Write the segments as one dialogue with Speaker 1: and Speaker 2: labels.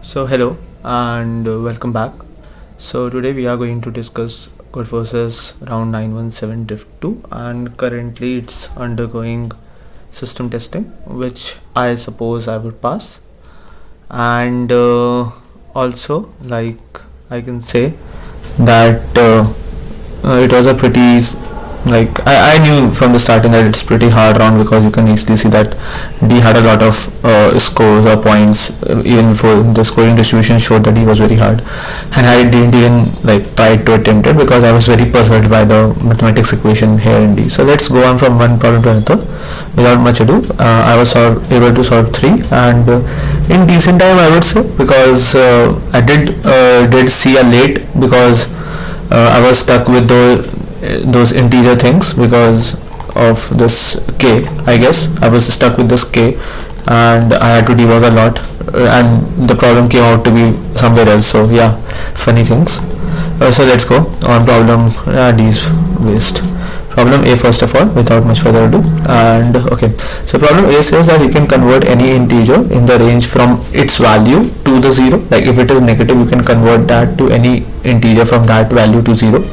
Speaker 1: So hello and welcome back. So today we are going to discuss Codeforces round 917 div 2, and currently it's undergoing system testing, which I suppose I would pass. And also, like, I can say that it was a pretty, like, I knew from the starting that it's pretty hard round, because you can easily see that D had a lot of scores or points, even before the scoring distribution showed that D was very hard, and I didn't even like try to attempt it because I was very puzzled by the mathematics equation here in D. So let's go on from one problem to another without much ado. I was able to solve 3, and in decent time, I would say, because I did see a late, because I was stuck with those integer things because of this k. I guess I was stuck with this k, and I had to debug a lot, and the problem came out to be somewhere else. So yeah, funny things. So let's go on problem D's waste. Problem A, first of all, without much further ado. And okay, so problem A says that you can convert any integer in the range from its value to the 0. Like if it is negative, you can convert that to any integer from that value to 0,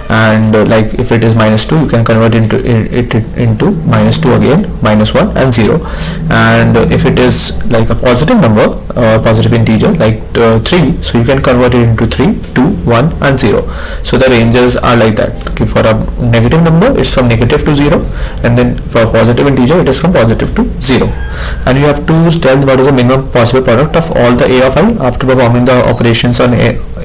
Speaker 1: and like if it is -2, you can convert it into -2 again, -1 and 0. And if it is like a positive number, positive integer like 3, so you can convert it into 3, 2, 1 and 0. So the ranges are like that. Okay, for a negative number, it's from negative to 0, and then for a positive integer, it is from positive to 0. And you have to tell what is the minimum possible product of all the a of I after performing the operations on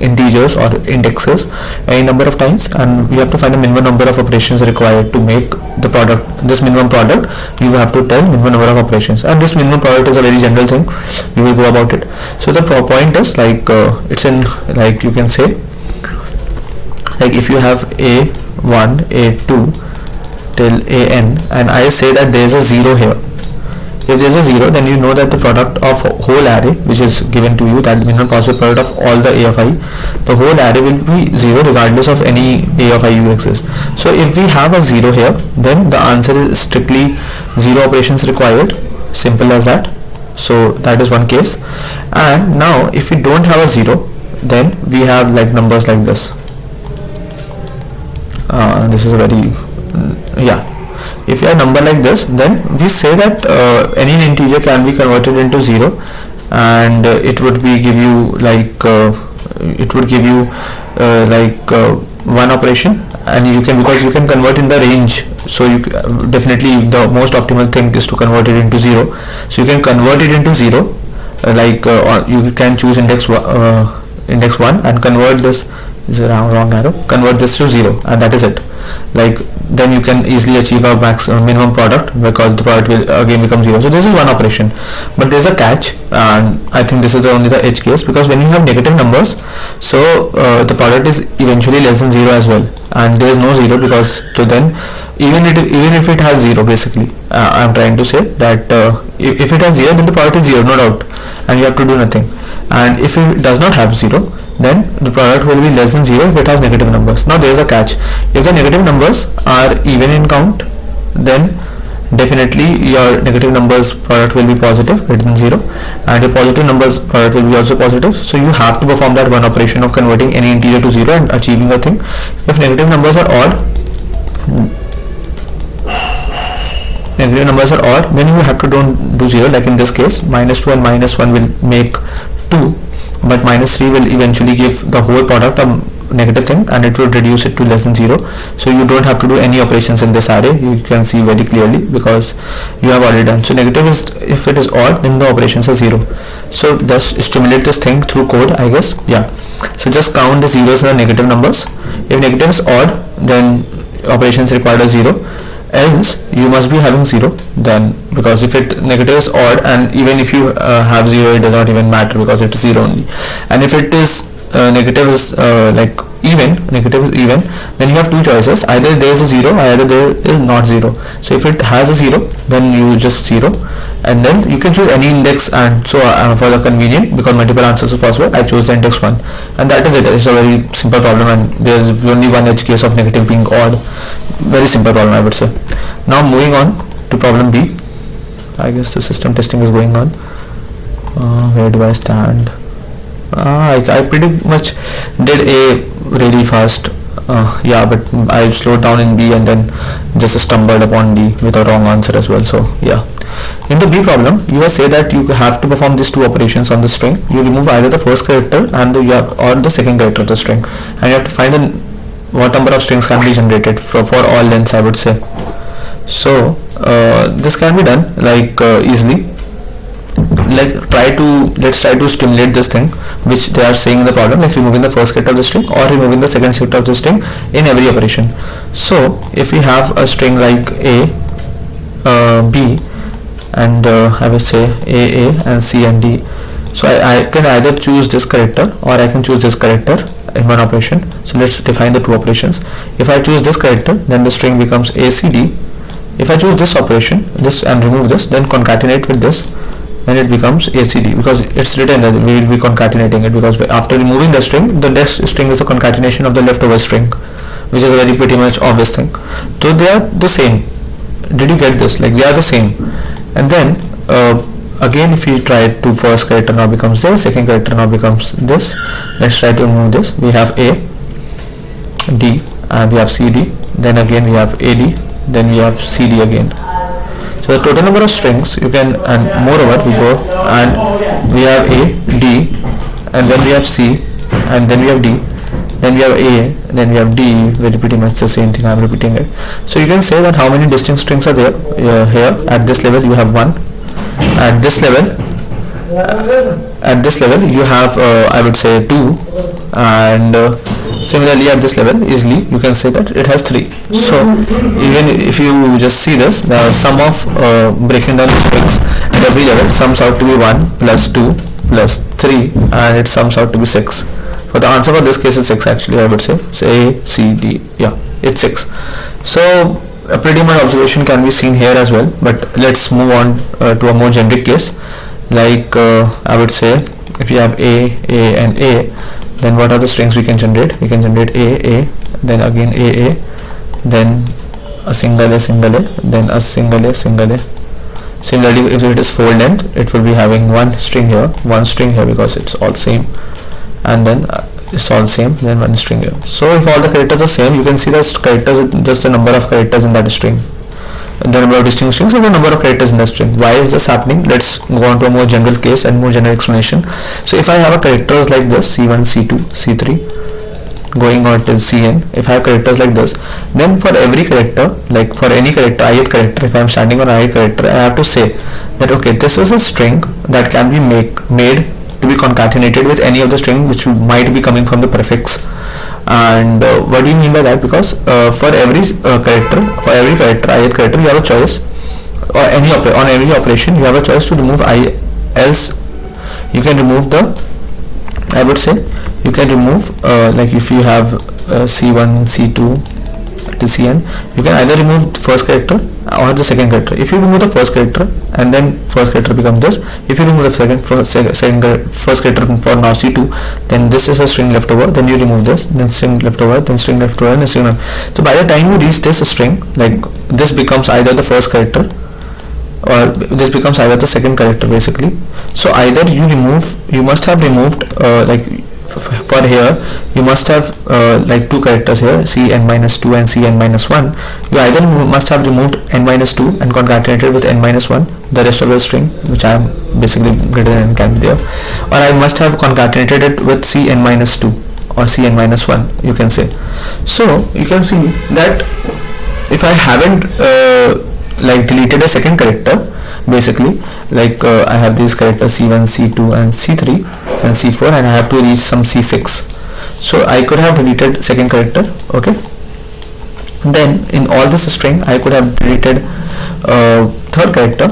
Speaker 1: integers or indexes any number of times, and you have to find the minimum number of operations required to make the product. This minimum product, you have to tell minimum number of operations, and this minimum product is a very general thing. You will go about it. So the point is like it's in, like, you can say, like if you have a1 a2 till an, and I say that there is a 0 here. If there is a 0, then you know that the product of whole array which is given to you, that minimum possible product of all the a of I, the whole array will be 0 regardless of any a of I u exists. So if we have a 0 here, then the answer is strictly 0 operations required. Simple as that. So that is one case. And now if we don't have a 0, then we have like numbers like this. This is a very if you have a number like this, then we say that any integer can be converted into 0, and it would give you one operation, and you can, because you can convert in the range. So you definitely the most optimal thing is to convert it into 0. So you can convert it into 0, you can choose index 1 and convert this. Is a wrong arrow. Convert this to 0, and that is it. Like then you can easily achieve a minimum product, because the product will again become 0. So this is one operation, but there is a catch, and I think this is only the edge case, because when you have negative numbers, so the product is eventually less than 0 as well, and there is no 0, because so then even if it has 0, basically I am trying to say that if it has 0, then the product is 0, no doubt, and you have to do nothing. And if it does not have 0, then the product will be less than 0 if it has negative numbers. Now there is a catch. If the negative numbers are even in count, then definitely your negative numbers product will be positive, greater than 0, and your positive numbers product will be also positive. So you have to perform that one operation of converting any integer to 0 and achieving a thing. If negative numbers are odd, then you have to don't do 0. Like in this case, -2 and -1 will make 2, but -3 will eventually give the whole product a negative thing, and it will reduce it to less than 0. So you don't have to do any operations in this array. You can see very clearly, because you have already done. So negative is, if it is odd, then the operations are 0. So thus stimulate this thing through code, I guess. Yeah, so just count the zeros and the negative numbers. If negative is odd, then operations required are 0, else you must be having 0 then, because if it negative is odd, and even if you have 0, it does not even matter, because it is 0 only. And if it is negative is negative is even, then you have two choices: either there is a 0, either there is not 0. So if it has a 0, then you just 0, and then you can choose any index. And so for the convenient, because multiple answers are possible, I chose the index 1, and that is it. It's a very simple problem, and there is only one edge case of negative being odd. Very simple problem, I would say. Now moving on to problem B. I guess the system testing is going on. Where do I stand? I pretty much did A really fast. Yeah, but I slowed down in B and then just stumbled upon D with a wrong answer as well. So yeah. In the B problem, you will say that you have to perform these two operations on the string. You remove either the first character and or the second character of the string, and you have to find what number of strings can be generated for all lengths, I would say. So this can be done like easily. Let's try to stimulate this thing which they are saying in the problem, like removing the first character of the string or removing the second character of the string in every operation. So if we have a string like A, B, and I will say A and C and D, so I can either choose this character or I can choose this character in one operation. So let's define the two operations. If I choose this character, then the string becomes ACD. If I choose this operation, this, and remove this, then concatenate with this, then it becomes ACD, because it's written that we will be concatenating it, because after removing the string, the next string is a concatenation of the leftover string, which is a very pretty much obvious thing. So they are the same. Did you get this? Like they are the same. And then again, if we try to, first character now becomes this, second character now becomes this. Let's try to remove this. We have A, D, and we have CD. Then again we have AD. Then we have CD again. So the total number of strings you can, and moreover we go and we have A, D, and then we have C, and then we have D, then we have A, then we have D. Very pretty much the same thing, I am repeating it. So you can say that how many distinct strings are there here. At this level you have one. At this level you have I would say two, and similarly at this level easily you can say that it has three. So even if you just see this, the sum of breaking down the strings at every level sums out to be 1 plus 2 plus 3, and it sums out to be 6. For the answer for this case is 6 actually, I would say. So A, C, D, yeah, it's 6. So a pretty much observation can be seen here as well, but let's move on to a more generic case. Like I would say, if you have A, and A, then what are the strings we can generate? We can generate A, then again A, then a single A, then a single A. Similarly, if it is fold length, it will be having one string here, because it's all same, and then it's all same, then one string here. So if all the characters are same, you can see that characters is just the number of characters in that string, the number of distinct strings, or the number of characters in the string. Why is this happening? Let's go on to a more general case and more general explanation. So if I have a characters like this, C1, C2, C3, going on till Cn, if I have characters like this, then for every character, like for any character, ith character, if I am standing on ith character, I have to say that okay, this is a string that can be made to be concatenated with any of the string which might be coming from the prefix. And what do you mean by that? Because for every character, ith character, you have a choice, or on any operation you have a choice to remove I, else you can remove the, I would say you can remove like if you have C1, C2 to Cn, you can either remove the first character or the second character. If you remove the first character and then first character becomes this, if you remove the first character for now C2, then this is a string left over, then you remove this, then string left over, then string left over, and then string left. So by the time you reach this string, like this becomes either the first character or this becomes either the second character basically. So either you must have removed like for here you must have like two characters here, Cn-2 and Cn-1. You either must have removed n-2 and concatenated with n-1 the rest of the string, which I am basically greater than can be there, or I must have concatenated it with Cn-2 or Cn-1, you can say. So you can see that if I haven't like deleted a second character, basically like I have these characters C1, C2 and C3 and C4, and I have to reach some C6. So I could have deleted second character, okay. Then in all this string I could have deleted third character,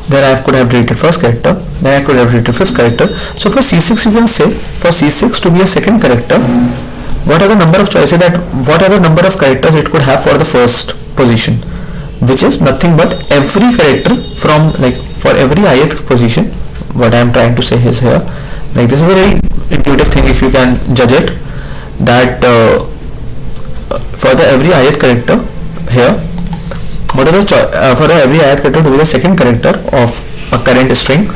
Speaker 1: then I could have deleted first character, then I could have deleted fifth character. So for C6 you can say, for C6 to be a second character, what are the number of choices, that what are the number of characters it could have for the first position, which is nothing but every character from, like for every ith position. What I am trying to say is here, like this is a very intuitive thing if you can judge it, that for the every ith character here, what are the for the every ith character to be the second character of a current string,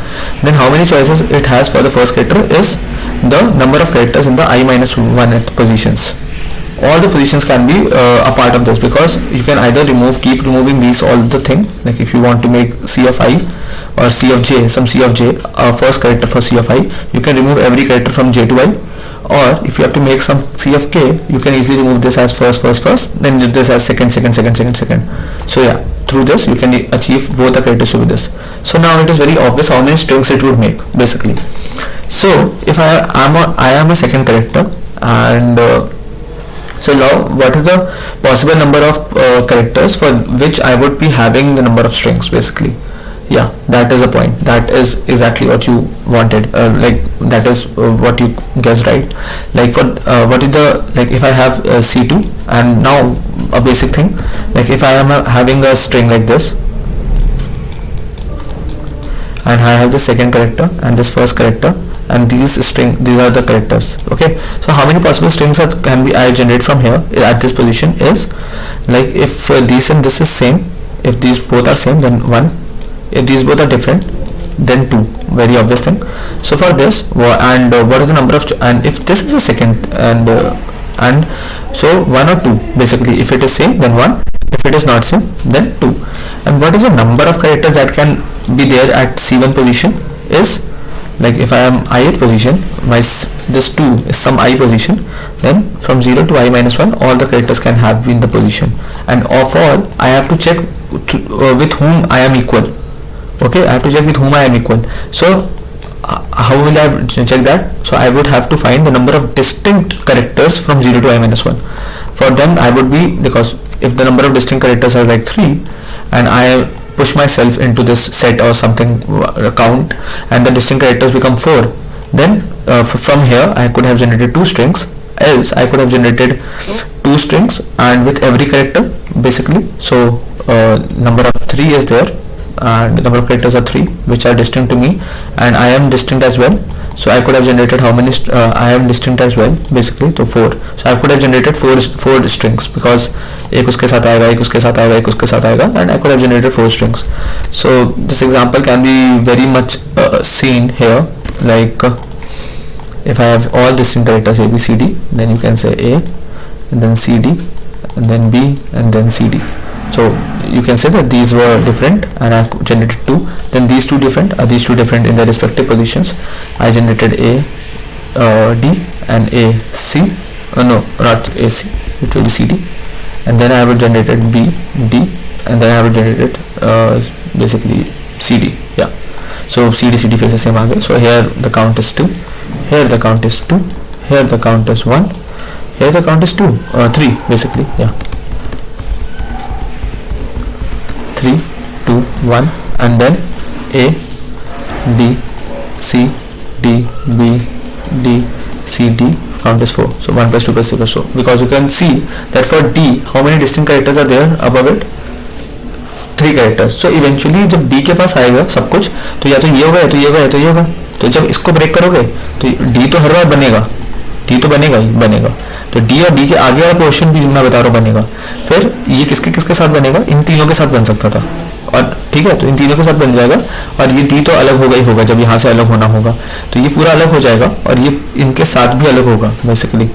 Speaker 1: then how many choices it has for the first character is the number of characters in the I minus 1th positions. All the positions can be a part of this, because you can either keep removing these all the thing, like if you want to make C of I or C of j, some C of j, first character for C of I, you can remove every character from j to I. Or if you have to make some C of k, you can easily remove this as first, then this as second. So yeah, through this you can achieve both the characters to be this. So now it is very obvious how many strings it would make basically. So if I am a second character, and so now what is the possible number of characters for which I would be having the number of strings basically. Yeah, that is the point. That is exactly what you wanted. Like that is what you guessed right. Like for what is the, like if I have C2, and now a basic thing, like if I am having a string like this, and I have the second character and this first character, and these are the characters. Okay, so how many possible strings can be I generate from here at this position is, like if this and this is same, if these both are same, then 1. If these both are different, then 2. Very obvious thing. So for this, and what is the number of, and if this is a second, and so 1 or 2 basically. If it is same, then 1. If it is not same, then 2. And what is the number of characters that can be there at C1 position is, like if I am I8 position, this 2 is some I position, then from 0 to I minus 1 all the characters can have been the position, and of all I have to check with whom I am equal. Okay, I have to check with whom I am equal. So how will I check that? So I would have to find the number of distinct characters from 0 to I minus 1. For them I would be, because if the number of distinct characters are like 3, and I push myself into this set or something count, and the distinct characters become 4, then from here I could have generated 2 strings, else I could have generated 2 strings and with every character basically. So number of 3 is there, and the number of characters are 3 which are distinct to me, and I am distinct as well. So I could have generated how many I am distinct as well basically, so 4. So I could have generated 4 strings, because एक उसके साथ आएगा, एक उसके साथ आएगा, एक उसके साथ आएगा, and I could have generated 4 strings. So this example can be very much seen here, like if I have all distinct characters A B C D, then you can say A, and then C D, and then B, and then C D. So you can say that these were different and I generated 2, then these two different in their respective positions. I generated A D and A C, no, not A C, it will be C D, and then I have generated B D, and then I have generated basically C D. Yeah, so C D face the same again. So here the count is 2, here the count is 2, here the count is 1, here the count is 3 basically. Yeah, 3 2 1, and then A B C D B D C D, count is 4. So 1 plus 2 plus 3 plus 4, because you can see that for D how many distinct characters are there above it? 3 characters. So eventually जब D के पास आएगा सब कुछ, तो या तो ये होगा या तो ये होगा या तो ये होगा. तो जब इसको ब्रेक करोगे तो D तो हर बार बनेगा, D तो बनेगा ही बनेगा. तो D और D के आगे वाला पोर्शन भी मैं बता रहा हूँ बनेगा. फिर ये किसके किसके साथ बनेगा? इन तीनों के साथ बन सकता था, और ठीक है, तो इन तीनों के साथ बन जाएगा, और ये D तो अलग होगा ही होगा जब यहाँ से अलग होना होगा, तो ये पूरा अलग हो जाएगा, और ये इनके साथ भी अलग होगा बेसिकली.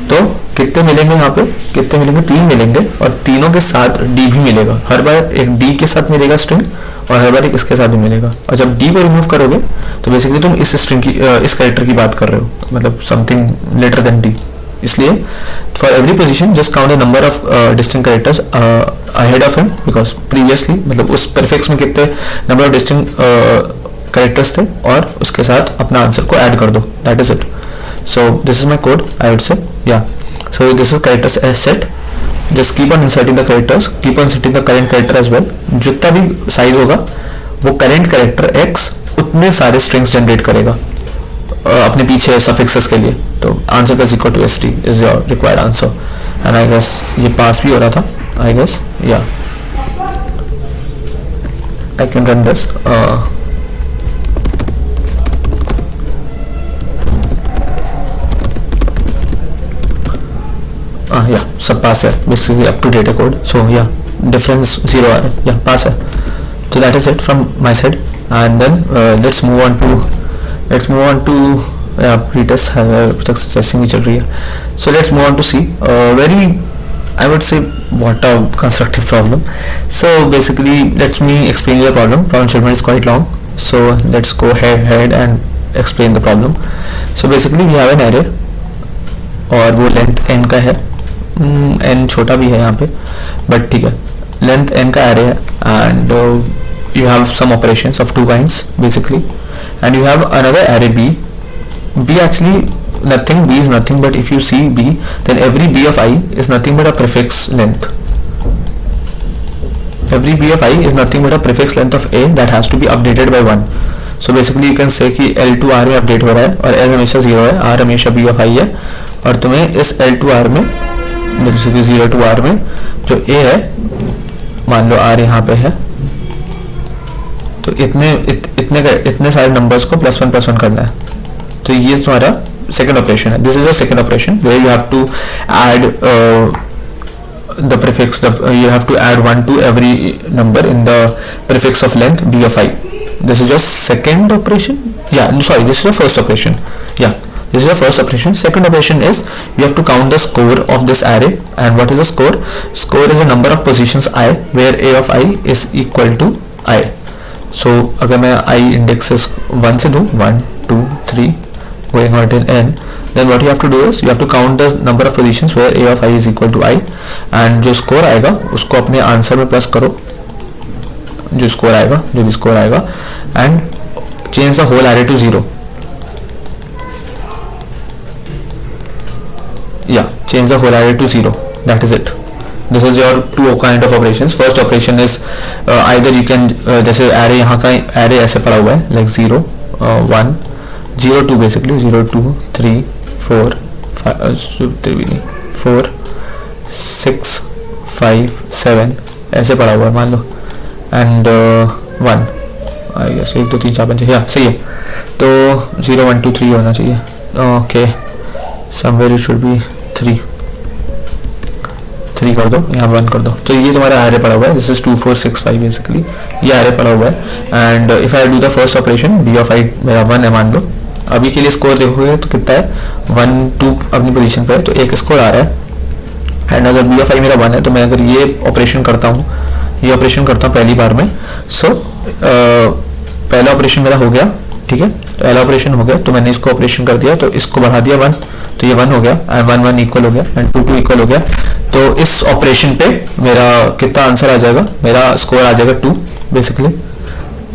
Speaker 1: तो कितने मिलेंगे यहाँ पे? कितने मिलेंगे? 3 मिलेंगे, और तीनों के साथ D भी मिलेगा. हर बार एक D के साथ मिलेगा स्ट्रिंग, और हर बार एक इसके साथ भी मिलेगा. और जब D को रिमूव करोगे तो बेसिकली तुम इस स्ट्रिंग की इस कैरेक्टर की बात कर रहे हो, मतलब समथिंग लेटर देन D. इसलिए for every position just count the number of distinct characters ahead of him, because previously मतलब उस प्रीफिक्स में कितने नंबर ऑफ डिस्टिंक्ट कैरेक्टर्स थे, और उसके साथ अपना आंसर को ऐड कर दो. That is it. So this is my code, I would say. Yeah so this is characters as set. Just keep on inserting the characters, keep on inserting the current character as well. जितना भी size होगा वो current character x उतने सारे strings generate करेगा अपने पीछे suffixes के लिए. तो आंसर का equal to ST is your required answer. And I guess ये पास भी हो रहा था, आई गेस. या आई कैन रन दिस. या सब पास है basically, up to date code. So yeah difference 0 आ रहा है, या पास है. So that is it from my side. and then let's move on to pretest success testing भी चल रही है. So let's move on to see very, I would say, what a constructive problem. So basically let me explain the problem. Problem statement is quite long, so let's go ahead and explain the problem. So basically we have an array और वो length n का है, n छोटा भी है यहाँ पे, but ठीक है, लेंथ n का array है, and you have some operations of two kinds basically, and you have another array b. Actually nothing, b is nothing, but if you see b, then every b of i is nothing but a prefix length. Every b of i is nothing but a prefix length of a that has to be updated by 1. So basically you can say कि l to r में update हो रहा है और l हमेशा 0 है, r हमेशा b of i है, और तुम्हें इस l to r में, बेसिकली 0 to r में जो a है, मान लो r यहाँ पे है, तो इतने सारे नंबर्स को +1 करना है. तो ये तुम्हारा सेकंड ऑपरेशन है. This is your second operation where you have to add the prefix, you have to add 1 to every number in the prefix of length b of i. This is your second operation. Sorry, this is your first operation. This is your first operation. Second operation is you have to count the score of this array. And what is the score? Score is a number of positions I where a of i is equal to I. So अगर मैं i indexes 1 से दूँ, 1 2 3 going on till n, then what you have to do is you have to count the number of positions where a of i is equal to I, and जो score आएगा उसको अपने answer में plus करो, जो भी score आएगा, and change the whole array to 0. Change the whole array to 0. That is it. This is your two kind of operations. First operation is either you can जैसे array यहाँ का array ऐसे पड़ा हुआ है, like 0 1 0 2 basically 0 2 3 4 4 6 5 7 ऐसे पड़ा हुआ है मान लो, and 1 आई गेस 1 2 3 4 5 6, सही है. तो 0 1 2 3 होना चाहिए. Okay, somewhere it should be 3 कर दो, यहाँ 1 कर दो. तो ये तुम्हारा array पड़ा हुआ है. दिस इज 2 4 6 5 बेसिकली ये array पड़ा हुआ है. And if I do the first operation, b of i मेरा 1 है मान लो. अभी के लिए स्कोर देखोगे तो कितना है, 1 2 अपनी पोजीशन पे है, तो एक स्कोर आ रहा है. एंड अगर b of i मेरा 1 है, तो मैं अगर ये ऑपरेशन करता हूँ पहली बार में, सो पहला ऑपरेशन मेरा हो गया, ठीक है, पहला ऑपरेशन हो गया, तो मैंने इसको ऑपरेशन कर दिया, तो इसको बढ़ा दिया 1, तो ये 1 हो गया, एंड 1 1 इक्वल हो गया, एंड 2 2 इक्वल हो गया. तो इस ऑपरेशन पे मेरा कितना आंसर आ जाएगा, मेरा स्कोर आ जाएगा 2 बेसिकली,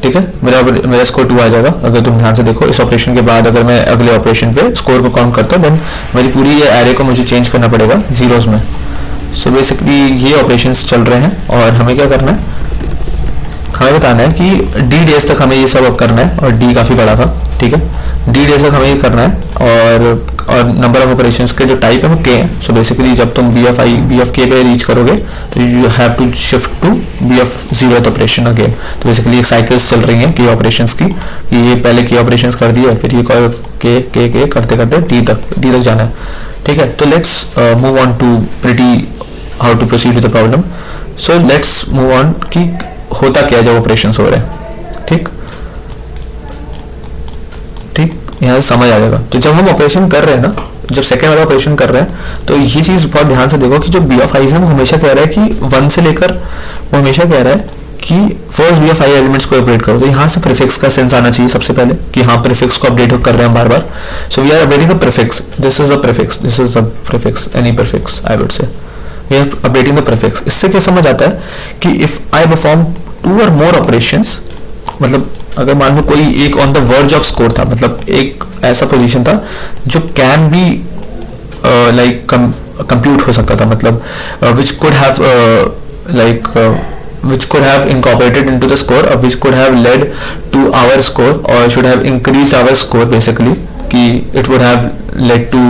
Speaker 1: ठीक है, मेरा स्कोर 2 आ जाएगा. अगर तुम ध्यान से देखो, इस ऑपरेशन के बाद अगर मैं अगले ऑपरेशन पे स्कोर को काउंट करता हूँ, देन मेरी पूरी ये एरे को मुझे चेंज करना पड़ेगा जीरोस में. सो बेसिकली ये ऑपरेशंस चल रहे हैं, और हमें क्या करना है, हमें बताना है कि डी डेज तक हमें ये सब करना है, और डी काफ़ी बड़ा था, ठीक है, डी डेज तक हमें ये करना है. और नंबर ऑफ ऑपरेशंस के जो टाइप है वो के हैं. सो बेसिकली जब तुम बी ऑफ के पे रीच करोगे, तो you have to shift to B of 0th operation again. तो बेसिकली एक साइकिल्स चल रही हैं के ऑपरेशंस की, ये पहले के ऑपरेशंस कर दिए, फिर ये के करते करते डी तक जाना है, ठीक है. तो let's move on to how to proceed with the problem. So let's move on कि होता क्या जब ऑपरेशंस हो रहे हैं, ठीक, यहाँ से समझ आ जाएगा. तो जब हम ऑपरेशन कर रहे हैं ना, जब सेकेंड वाला ऑपरेशन कर रहे हैं, तो ये चीज बहुत ध्यान से देखो कि जो बी ऑफ आई है वो हमेशा कह रहा है कि 1 से लेकर वो हमेशा कह रहा है कि first B of I elements को अपडेट करो. तो यहाँ से प्रीफिक्स का सेंस आना चाहिए सबसे पहले कि हाँ प्रीफिक्स को अपडेट कर रहे हैं बार बार. So we are updating the prefix, this is the prefix, any prefix I would say, we are updating the prefix. इससे क्या समझ आता है कि if I perform 2 or more operations, मतलब अगर मान लो कोई एक on the verge of score था, मतलब एक ऐसा पोजीशन था जो कैन बी लाइक कंप्यूट हो सकता था, मतलब विच could have incorporated into the score, or which could have led to our score, or should have increased our score basically, कि it would have led to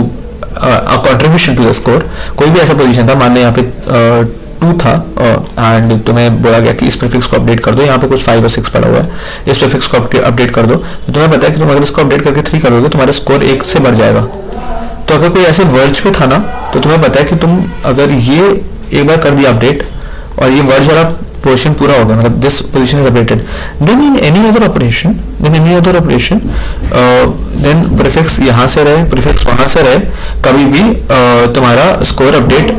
Speaker 1: a contribution to the score. कोई भी ऐसा position था, मान लो यहाँ पे 2 था, and तुम्हें बोला गया कि इस प्रीफिक्स को अपडेट कर दो, यहाँ पे कुछ 5 और 6 पड़ा हुआ है, इस प्रीफिक्स को अपडेट कर दो. तो तुम्हें पता है कि तुम अगर इसको अपडेट करके 3 करोगे, तुम्हारा स्कोर 1 से बढ़ जाएगा. तो अगर कोई ऐसे वर्ज पे था ना, तो तुम्हें पता है कि तुम अगर ये एक बार कर दिया अपडेट, और ये वर्ज वाला पोर्शन पूरा हो गया, मतलब this position is updated, then in any other operation then prefix यहाँ से रहे, प्रीफिक्स वहां से रहे, कभी भी तुम्हारा स्कोर अपडेट,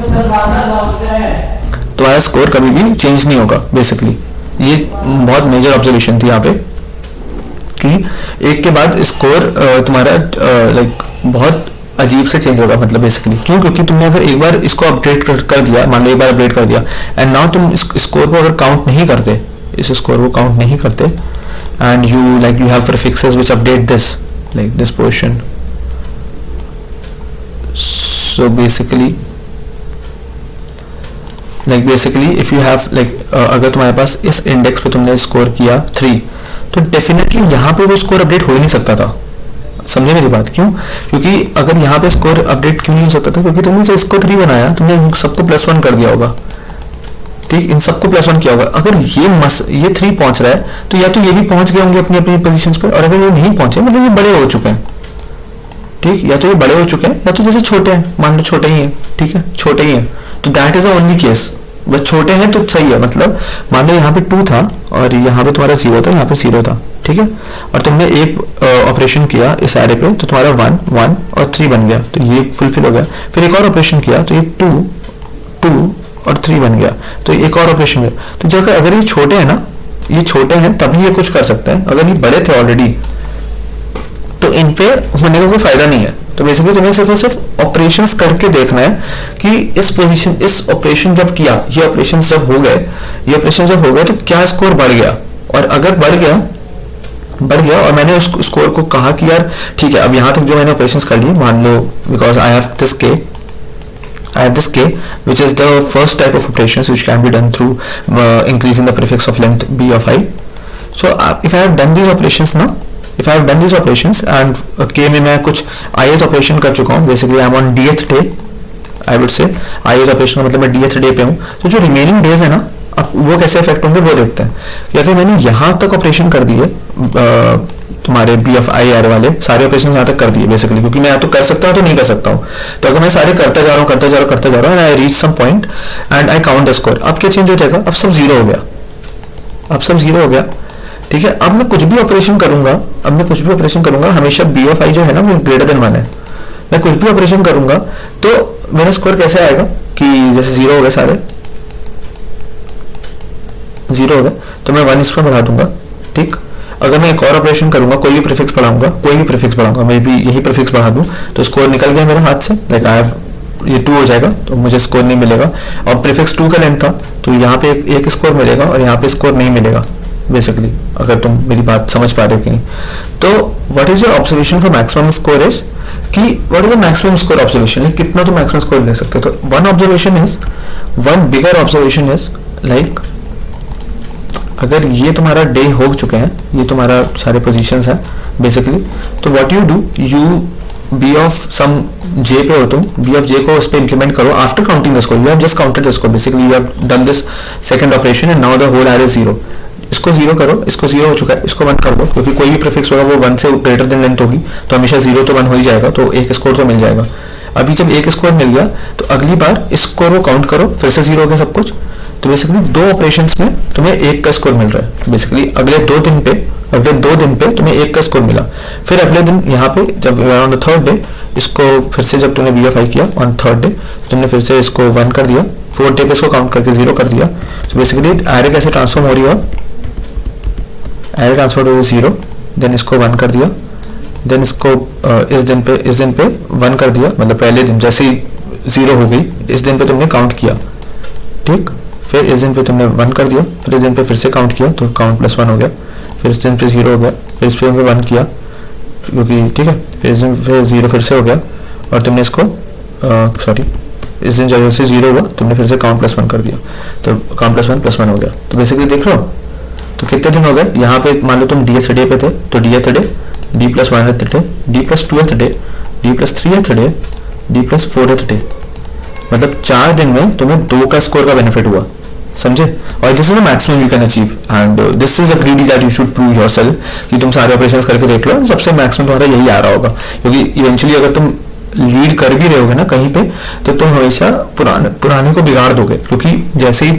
Speaker 1: तुम्हारा स्कोर कभी भी चेंज नहीं होगा बेसिकली। ये बहुत मेजर ऑब्जर्वेशन थी यहाँ पे कि एक के बाद स्कोर तुम्हारा लाइक बहुत अजीब से चेंज होगा, मतलब बेसिकली क्यों, क्योंकि तुमने अगर एक बार इसको अपडेट कर दिया, मान लो एक बार अपडेट कर दिया एंड नाउ तुम इस स्कोर को अगर काउंट नहीं करते, इस स्कोर को काउंट नहीं करते and you have prefixes which update this like this portion, so basically if you have अगर तुम्हारे पास इस इंडेक्स पे तुमने स्कोर किया 3, तो डेफिनेटली यहाँ पे वो स्कोर अपडेट हो ही नहीं सकता था। समझे मेरी बात? क्यों? क्योंकि अगर यहाँ पे स्कोर अपडेट क्यों नहीं हो सकता था, क्योंकि तुमने जो इसको 3 बनाया, तुमने सबको +1 कर दिया होगा, ठीक, इन सबको +1 किया होगा। अगर ये 3 पहुंच रहा है तो या तो ये भी पहुंच गए होंगे अपनी अपनी पोजीशंस पे, और अगर ये नहीं पहुंचे मतलब ये बड़े हो चुके हैं, ठीक, या तो ये बड़े हो चुके हैं या तो जैसे छोटे हैं, मान लो छोटे ही हैं, ठीक है, छोटे ही हैं, तो that is a only case, बस छोटे हैं तो सही है। मतलब मान लो यहाँ पे 2 था और यहाँ पे तुम्हारा 0 था, यहाँ पे 0 था, ठीक है, और तुमने एक ऑपरेशन किया इस एरे पे तो तुम्हारा 1 1 और 3 बन गया, तो ये फुलफिल हो गया। फिर एक और ऑपरेशन किया तो ये 2 2 और 3 बन गया, तो एक और ऑपरेशन किया। तो जब अगर ये छोटे हैं ना, ये छोटे हैं तभी ये कुछ कर सकते हैं, अगर ये बड़े थे ऑलरेडी तो इन पे होने का कोई फायदा नहीं है। तो बेसिकली तुम्हें सिर्फ और सिर्फ ऑपरेशंस करके देखना है कि इस ऑपरेशन जब किया, ये ऑपरेशन जब हो गए तो क्या स्कोर बढ़ गया, और अगर बढ़ गया और मैंने उस स्कोर को कहा कि यार ठीक है, अब यहाँ तक जो मैंने ऑपरेशंस कर लिए, मान लो because I have this k which is the first type of operations which can be done through increasing the prefix of length b of I. So if I have done these operations now, if I have done these operations and k में मैं कुछ ith operation कर चुका हूँ, basically I am on dth day, I would say ith operation का मतलब मैं dth day पे हूँ, तो जो रिमेनिंग डेज है ना, अब वो कैसे इफेक्ट होंगे वो देखते हैं। या फिर मैंने यहाँ तक ऑपरेशन कर दिए, तुम्हारे बी ऑफ आई एरे वाले सारे ऑपरेशन यहाँ तक कर दिए बेसिकली, क्योंकि मैं या तो कर सकता हूँ तो नहीं कर सकता हूँ। तो अगर मैं सारे करता जा रहा हूँ I reach some point and I count the score, अब क्या चेंज हो जाएगा, अब सब जीरो हो गया, ठीक है। अब मैं कुछ भी ऑपरेशन करूंगा, हमेशा बी ऑफ आई जो है ना वो ग्रेटर देन 1 है। मैं कुछ भी ऑपरेशन करूंगा तो मेरा स्कोर कैसे आएगा कि जैसे 0 हो गए, सारे 0 हो गए तो मैं 1 इसमें बढ़ा दूंगा, ठीक। अगर मैं एक और ऑपरेशन करूंगा, कोई भी प्रीफिक्स बढ़ाऊंगा, मैं भी यही प्रीफिक्स बढ़ा दूं तो स्कोर निकल गया मेरे हाथ से, लाइक आई हैव, ये 2 हो जाएगा तो मुझे स्कोर नहीं मिलेगा, और प्रीफिक्स 2 का लेंथ था तो यहाँ पे एक स्कोर मिलेगा और यहाँ पे स्कोर नहीं मिलेगा बेसिकली, अगर तुम मेरी बात समझ पा रहे हो कि नहीं। तो what is your observation for maximum score is कि what is the maximum score observation, कितना तो मैक्सिमम स्कोर ले सकते हो। तो one bigger observation is like, अगर ये तुम्हारा डे हो चुके हैं, ये तुम्हारा सारे पोजीशंस है बेसिकली, तो what you do, you be of some J पे हो, तुम बी ऑफ जे को उस पे इंप्लीमेंट करो after counting the score, you have just counted the score, basically you have done this second operation and now the whole array is 0। इसको 0 करो, इसको 0 हो चुका है, इसको 1 कर दो, क्योंकि कोई भी प्रीफिक्स होगा वो 1 से ग्रेटर देन लेंथ होगी, तो हमेशा 0 तो 1 हो ही जाएगा, तो एक स्कोर तो मिल जाएगा। अभी जब एक स्कोर मिल गया तो अगली बार इस स्कोर को काउंट करो, फिर से 0 हो गया सब कुछ, तो बेसिकली 2 ऑपरेशंस में तुम्हें 1 का स्कोर मिल रहा है। बेसिकली अगले 2 दिन पे तुम्हें 1 का स्कोर मिला, फिर अगले दिन यहाँ पे जब ऑन द थर्ड डे इसको फिर से जब तुमने बी ऑफ आई किया ऑन थर्ड डे, तुमने फिर से इसको 1 कर दिया, फोर्थ डे पे इसको काउंट करके 0 कर दिया। तो बेसिकली एरे कैसे ट्रांसफॉर्म हो रही है, एरे ट्रांसफर हो 0, देन इसको 1 कर दिया, देन इसको इस दिन पे 1 कर दिया, मतलब पहले दिन जैसे ही 0 हो गई इस दिन पे तुमने काउंट किया, ठीक। फिर इस दिन पे तुमने 1 कर दिया, फिर इस दिन पे फिर से काउंट किया तो काउंट +1 हो गया, फिर इस दिन पे 0 हो गया, फिर इस पे 1 किया क्योंकि ठीक है, फिर इस दिन फिर 0 फिर से हो गया, और तुमने इसको इस दिन जब से 0 हुआ तुमने फिर से काउंट +1 कर दिया, तो काउंट +1 हो गया। तो बेसिकली देख रहे हो, तो कितने दिन हो गए यहाँ पे, मान लो तुम dth डे पे थे तो dth day, d+1th day, d+2th day, d+3th day, d+4th day, मतलब 4 दिन में तुम्हें 2 का स्कोर का बेनिफिट हुआ, समझे। और this is the maximum you can achieve and this is a greedy that you should prove yourself कि तुम सारे ऑपरेशंस करके देख लो, सबसे मैक्सिमम तुम्हारा यही आ रहा होगा, क्योंकि इवेंचुअली अगर तुम लीड कर भी रहे होगे ना कहीं पे, तो तुम हमेशा पुराने को बिगाड़ दोगे, क्योंकि जैसे ही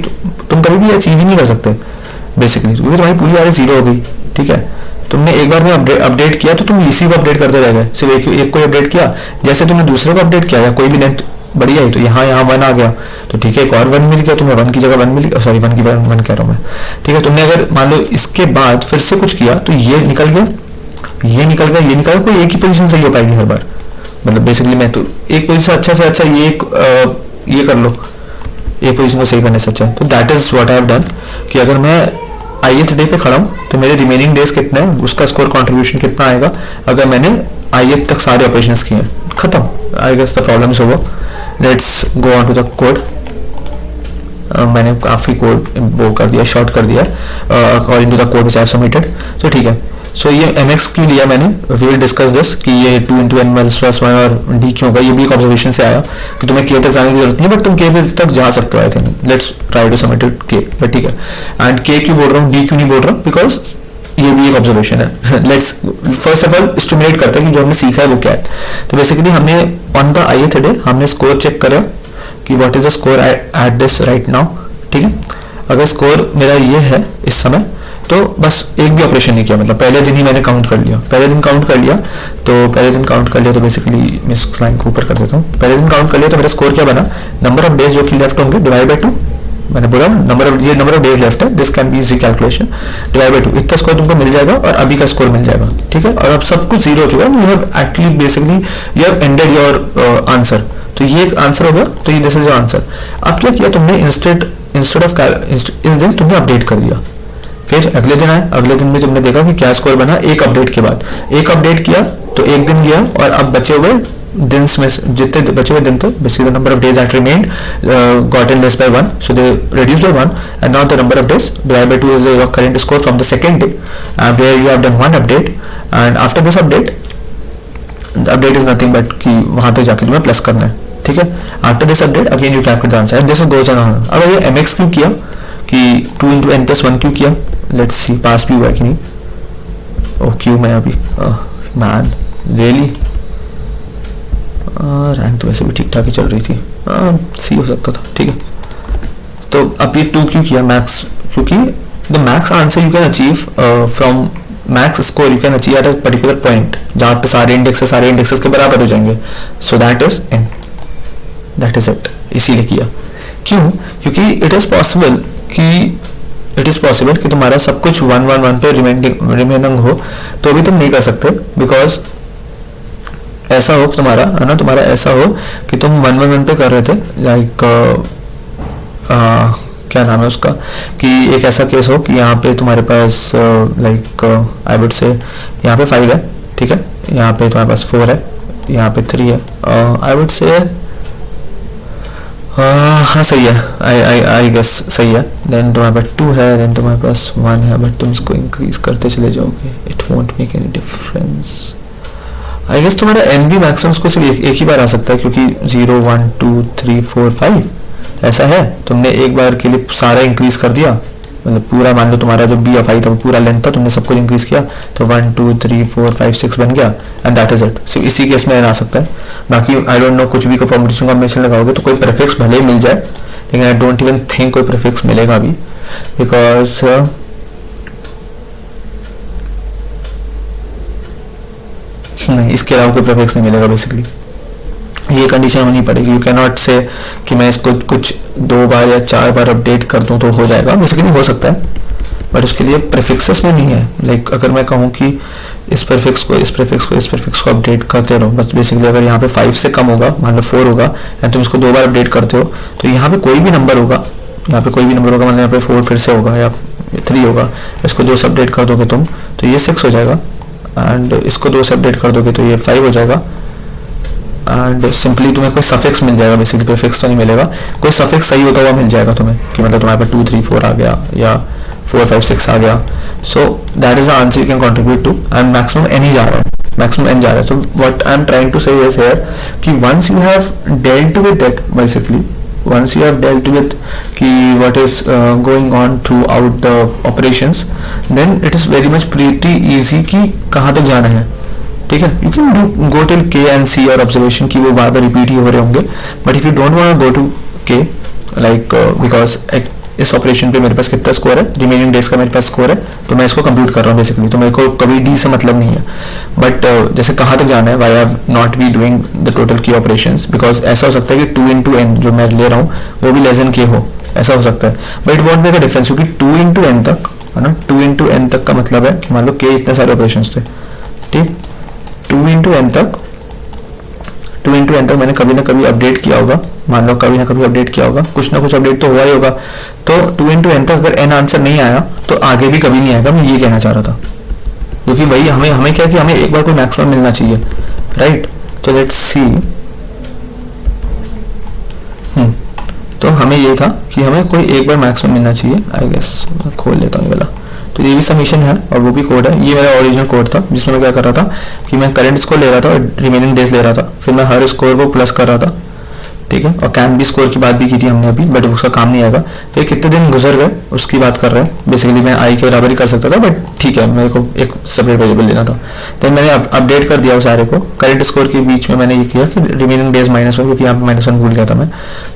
Speaker 1: तुम कभी भी अचीव ही नहीं कर सकते बेसिकली, क्योंकि तुम्हारी पूरी आगे जीरो हो गई। ठीक है, तुमने एक बार में अपडेट किया तो तुम इसी को अपडेट करते रह गए, सिर्फ एक को अपडेट किया, जैसे तुमने दूसरे को अपडेट किया या कोई भी लेंथ बढ़िया है तो यहाँ 1 आ गया, तो ठीक है एक और 1 मिल गया तुम्हें, 1 की जगह 1 मिल गया, सॉरी 1 की 1 कह रहा हूँ मैं। ठीक है, तुमने अगर मान लो इसके बाद फिर से कुछ किया तो ये निकल गया, ये निकल गया, ये निकल गया, कोई एक ही पोजीशन सही हो पाएगी हर बार। मतलब बेसिकली मैं तो एक पोजीशन अच्छा से अच्छा ये कर लो, एक पोजीशन को सही करने से अच्छा। तो that is what I have done, कि अगर मैं ith डे पे खड़ा हूँ तो मेरे रिमेनिंग डेज कितने हैं, उसका स्कोर कंट्रीब्यूशन कितना आएगा अगर मैंने ith तक सारे ऑपरेशंस किए। खत्म, I guess the problem is over. Let's go on to the code. मैंने काफ़ी कोड वो कर दिया, शॉर्ट कर दिया according to the code which I submitted. तो ठीक है, सो ये mx क्यों लिया मैंने, वी विल डिस्कस दिस कि ये 2 into n + 1 और d क्यों होगा। ये भी एक ऑब्जर्वेशन से आया कि तुम्हें k तक जाने की जरूरत नहीं है, बट तुम k पे तक जा सकते हो। I think let's try to submit it k, but ठीक है। एंड k क्यों बोल रहा हूँ, d क्यों नहीं बोल रहा हूँ, बिकॉज ये भी एक ऑब्जर्वेशन है। Let's first of all stimulate करते हैं कि जो हमने सीखा है वो क्या है। तो बेसिकली हमने ऑन द ith डे हमने स्कोर चेक करा कि what is the score at this right now. ठीक है, अगर स्कोर मेरा ये है इस समय, तो बस एक भी ऑपरेशन नहीं किया, मतलब पहले दिन ही मैंने काउंट कर लिया, पहले दिन काउंट कर लिया तो बेसिकली मैं इस लाइन को ऊपर कर देता हूँ। पहले दिन काउंट कर लिया तो मेरा स्कोर क्या बना, नंबर ऑफ डेज जो कि लेफ्ट होंगे डिवाइड बाय 2। मैंने बोला नंबर ऑफ डेज लेफ्ट है, this can be easy calculation, divide by 2, इतना स्कोर तुमको मिल जाएगा और अभी का स्कोर मिल जाएगा। ठीक है, और अब सब कुछ जीरो हो चुका है, you have actually basically you have ended your answer. तो ये एक आंसर हो गया, तो ये दिस इज योर आंसर। अब क्या किया तुमने, इंस्टेड ऑफ इस दिन तुमने अपडेट कर दिया। फिर अगले दिन आए, अगले दिन में तुमने देखा कि क्या स्कोर बना, एक अपडेट के बाद एक अपडेट किया तो एक दिन गया, और अब बचे हुए दिन में जितने बचे हुए दिन थे, basically the number of days that remained gotten less by 1, so they reduced by 1, and now the number of days divided by 2 is your current score from the second day, where you have done one update, and after this update, the update is nothing but कि वहां तक जाके तुम्हें plus करना है। ठीक है, after this update again you calculate the answer, this goes on. अब ये mx क्यों किया कि 2 into n + 1 क्यों किया, लेट्स सी पास भी हुआ कि नहीं। ओ क्यों मैं अभी मैन रियली रैंक तो वैसे भी ठीक ठाक ही चल रही थी, सी हो सकता था। ठीक है, तो अब ये 2 क्यों किया मैक्स, क्योंकि the max answer you can achieve from max score you can achieve at a particular point जहाँ पे सारे इंडेक्सेस के बराबर हो जाएंगे, सो that is n, that is it. इसीलिए किया, क्यों, क्योंकि इट इज पॉसिबल कि तुम्हारा सब कुछ 1 पे रिमेनिंग हो तो भी तुम नहीं कर सकते, बिकॉज ऐसा हो तुम्हारा है ना, तुम्हारा ऐसा हो कि तुम 1 पे कर रहे थे, लाइक क्या नाम है उसका, कि एक ऐसा केस हो कि यहाँ पे तुम्हारे पास लाइक आई वुड से यहाँ पे 5 है, ठीक है, यहाँ पे तुम्हारे पास 4 है, यहाँ पे 3 है, आई वुड से हाँ सही है, आई गेस सही है। देन तुम्हारे पास 2 है, देन तुम्हारे पास 1 है, बट तुम इसको इंक्रीज करते चले जाओगे, it won't make any difference. I guess तुम्हारा एन बी मैक्सिमम को सिर्फ एक ही बार आ सकता है, क्योंकि 0 1 2 3 4 5 ऐसा है। तुमने एक बार के लिए सारा इंक्रीज कर दिया, मतलब पूरा मान लो तुम्हारा जो बी ऑफ आई था वो पूरा लेंथ था, तुमने सब कुछ इंक्रीज किया तो 1 2 3 4 5 6 बन गया, एंड दैट इज इट। सिर्फ इसी केस में आ सकता है, बाकी आई डोंट नो, कुछ भी कॉम्बिनेशन कॉम्बिनेशन लगाओगे तो कोई प्रीफिक्स भले ही मिल जाए, लेकिन आई डोंट इवन थिंक कोई प्रीफिक्स मिलेगा अभी, बिकॉज नहीं, इसके अलावा कोई प्रीफिक्स नहीं मिलेगा। बेसिकली ये कंडीशन होनी पड़ेगी, यू कैन नॉट से कि मैं इसको कुछ 2 बार या 4 बार अपडेट कर दूं तो हो जाएगा। बेसिकली हो सकता है, बट उसके लिए प्रीफिक्सेस में नहीं है। लाइक अगर मैं कहूँ कि इस प्रीफिक्स को अपडेट करते रहो, बस बेसिकली अगर यहाँ पे 5 से कम होगा, मान लो 4 होगा, एंड तुम इसको 2 बार अपडेट करते हो तो यहाँ पे कोई भी नंबर होगा, मतलब यहाँ पे 4 फिर से होगा या 3 होगा, इसको 2 से अपडेट कर दोगे तुम तो ये 6 हो जाएगा, एंड इसको 2 से अपडेट कर दोगे तो ये 5 हो जाएगा, एंड सिंपली तुम्हें कोई सफिक्स मिल जाएगा। बेसिकली प्रीफिक्स तो नहीं मिलेगा, कोई सफिक्स सही होता हुआ मिल जाएगा तुम्हें, कि मतलब तुम्हारे पास 2 3 4 आ गया या 4 5 6 आ गया। So that is the answer you can contribute to, and maximum n ही जा रहा है, मैक्सिमम एन जा रहा है। So what I am trying to say is here कि once you have dealt with it, basically once you have dealt with ki what is going on throughout the operations, then it is very much pretty easy कि कहाँ तक जाना है, ठीक है. You can do go till के and सी और observation की वो बार बार रिपीट ही हो रहे होंगे, but if you don't want go to K like because इस ऑपरेशन पे मेरे पास कितना स्कोर है, रिमेनिंग डेज का मेरे पास स्कोर है, तो मैं इसको कंप्यूट कर रहा हूँ बेसिकली, तो मेरे को कभी डी से मतलब नहीं है. बट जैसे कहाँ तक जाना है, why have not be doing the total की ऑपरेशंस, बिकॉज ऐसा हो सकता है कि 2 into n जो मैं ले रहा हूँ वो भी लेस देन के हो, ऐसा हो सकता है. But it won't make a difference, क्योंकि 2 into n तक है ना, 2 into n तक का मतलब है कि मान लो के इतने सारे ऑपरेशंस थे, ठीक. 2 into n तक मैंने कभी ना कभी अपडेट किया होगा, मान लो कभी ना कभी अपडेट किया होगा, कुछ ना कुछ अपडेट तो हुआ ही होगा. तो 2 into n तक अगर n आंसर नहीं आया तो आगे भी कभी नहीं आएगा, मैं ये कहना चाह रहा था. क्योंकि वही हमें क्या कि हमें एक बार कोई मैक्सिमम मिलना चाहिए, राइट. तो लेट्स सी. तो हमें ये था कि हमें कोई एक बार मैक्सिमम मिलना चाहिए. आई गेस खोल लेता हूँ ये वाला. तो ये भी समीशन है और वो भी कोड है. ये मेरा ओरिजिनल कोड था जिसमें मैं क्या कर रहा था कि मैं करंट स्कोर ले रहा था और रिमेनिंग डेज ले रहा था, फिर मैं हर स्कोर को प्लस कर रहा था, ठीक है. और कैन बी स्कोर की बात भी की थी हमने अभी, बट उसका काम नहीं आएगा. फिर कितने दिन गुजर गए उसकी बात कर रहे हैं. बेसिकली मैं आई के बराबर ही कर सकता था, बट ठीक है मेरे को एक सेपरेट वेरिएबल लेना था. तो मैंने अपडेट कर दिया उस सारे को. करंट स्कोर के बीच में मैंने ये किया कि रिमेनिंग डेज -1, क्योंकि यहाँ पे -1 भूल गया था मैं,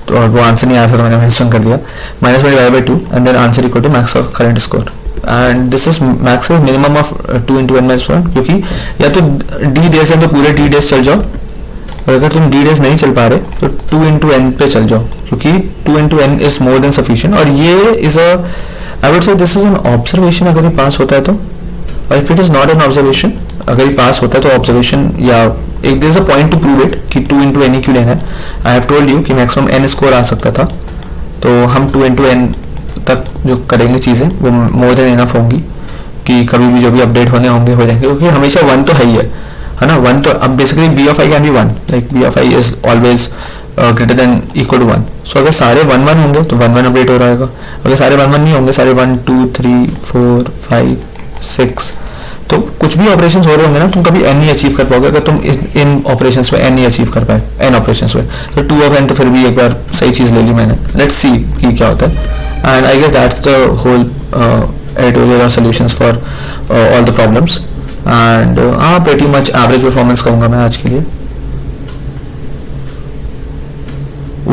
Speaker 1: तो और वो आंसर नहीं आया था तो मैंने -1 कर दिया. -1/2 and then answer equal to max of current score. And this is max minimum of 2 into n - 1, क्योंकि या तो डी डेज है तो पूरे डी डेज चल जाओ, और अगर तुम डी डेज नहीं चल पा रहे तो 2 into n पे चल जाओ, क्योंकि 2 into n is more than sufficient. और ये is a I would say this is an observation अगर ये पास होता है तो. और if it is not an observation, अगर ये पास होता है तो ऑब्जर्वेशन या एक there is a point to prove it कि 2 into n ही क्यों लेना है. आई हैव टोल्ड यू कि मैक्सिमम n स्कोर आ सकता था, तो हम 2 into n तक जो करेंगे चीज़ें वो मोर देन इनफ होंगी कि कभी भी जो भी अपडेट होने होंगे हो जाएंगे, क्योंकि हमेशा 1 तो है ही है ना. 1 तो अब basically b of i can be 1, like b of i is always greater than equal to 1. So अगर सारे 1 1 होंगे तो 1 1 अपडेट हो रहेगा. अगर सारे 1 1 नहीं होंगे, सारे 1 2 3 4 5 6, तो कुछ भी ऑपरेशंस हो रहे होंगे ना, तुम कभी n नहीं अचीव कर पाओगे अगर तुम इन ऑपरेशंस में n नहीं अचीव कर पाए, n ऑपरेशंस में. तो 2 of n तो फिर भी एक बार सही चीज़ ले ली मैंने. लेट्स सी कि क्या होता है. And I guess that's the whole editorial or solutions for all the problems. And pretty much average performance कहूँगा मैं आज के लिए.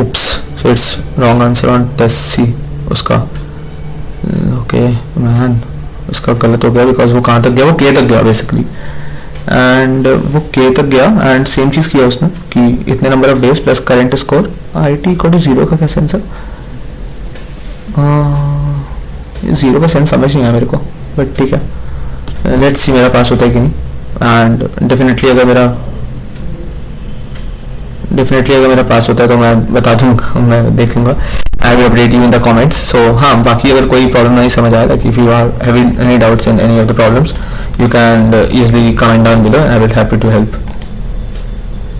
Speaker 1: Oops, so it's wrong answer on test C उसका. Okay man, उसका गलत हो गया because वो कहाँ तक गया, वो K तक गया basically. And वो K तक गया and same चीज़ किया उसने कि इतने number of days plus current score IT equal to 0 का कैसे आंसर. 0 का सेंस समझ नहीं आया मेरे को, बट ठीक है. लेट्स सी मेरा पास होता है कि नहीं. एंड डेफिनेटली अगर मेरा पास होता है तो मैं बता दूंगा, मैं देख लूंगा. I will update you in the comments. So हाँ, बाकी अगर कोई प्रॉब्लम नहीं समझ आया, like if you are having any doubts in any of the problems, you can easily comment down below and I will happy to help.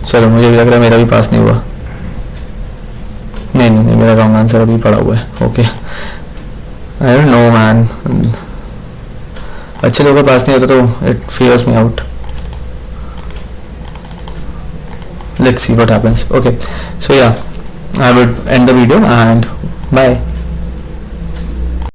Speaker 1: चलो, मुझे भी लग रहा है मेरा भी पास नहीं हुआ. नहीं, मेरा रॉन्ग आंसर अभी पड़ा हुआ है. Okay, I don't know man. अच्छे लोगों के पास नहीं होता तो it fears me out. Let's see what happens. Okay, so yeah, I would end the video and bye.